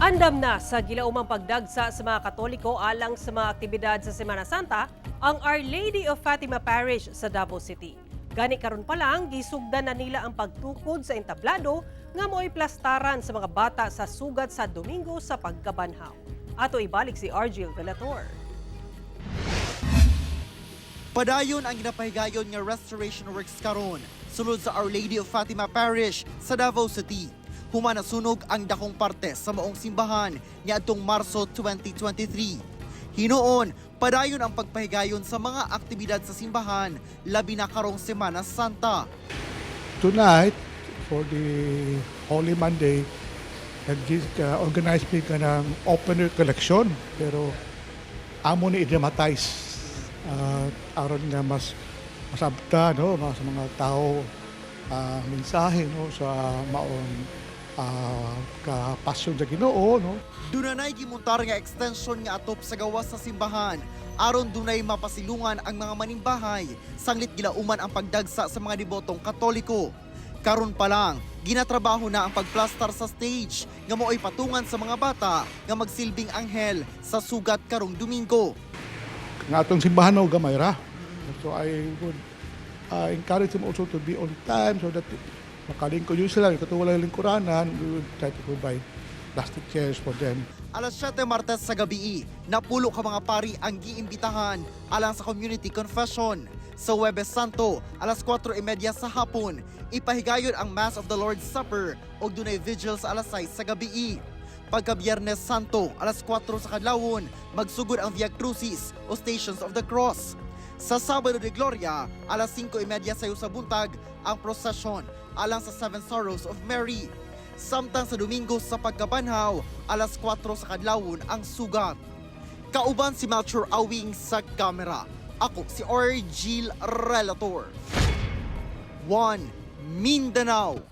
Andam na sa gilaumang pagdagsa sa mga Katoliko alang sa mga aktibidad sa Semana Santa ang Our Lady of Fatima Parish sa Davao City. Gani karon pa lang, gisugdan na nila ang pagtukod sa entablado nga mo'y plastaran sa mga bata sa sugat sa Domingo sa pagkabanhaw. Ato ibalik si Argel Relator. Padayon ang ginapahigayon nga restoration works karon sulod sa Our Lady of Fatima Parish sa Davao City. Humana sunog ang dakong parte sa maong simbahan niadtong Marso 2023. Hinoon, padayon ang pagpahigayon sa mga aktibidad sa simbahan labi na karong Semana Santa. Tonight, for the Holy Monday, nag-organize me ka ng open air collection. Pero amo ni i-dramatize aron nga mas masabta no, sa mga tao mensahe no, sa maong kapasyon sa Ginoo no. Dunay gimontar nga extension nga atop sa gawas sa simbahan aron dunay mapasilungan ang mga manimbahay sanglit gilauman ang pagdagsa sa mga debotong Katoliko. Karon pa lang, ginatrabaho na ang pagplastar sa stage nga mo'y patungan sa mga bata nga magsilbing anghel sa sugat karong Domingo. Nga atong simbahan no, gamay ra. So I would encourage them also to be on time so that makalingkod yun sila. Katulad ng lingkuranan, we would try to provide plastic chairs for them. Alas 7 Martes sa gabi, napulo ka mga pari ang giimbitahan alang sa community confession. Sa Huwebes Santo, alas 4:30 sa hapon, ipahigayon ang Mass of the Lord's Supper o dunay vigil sa alas 6 sa gabi. Pagka Biyernes Santo, alas 4 sa kadlawon, magsugod ang Via Crucis o Stations of the Cross. Sa Sabado de Gloria, alas 5:30 sa buntag, ang procession alang sa Seven Sorrows of Mary. Samtang sa Domingo sa pagkabanhaw, alas 4 sa kadlawon ang sugat. Kauban si Melchor Awing sa kamera. Ako si Argel Relator. 1 Mindanao.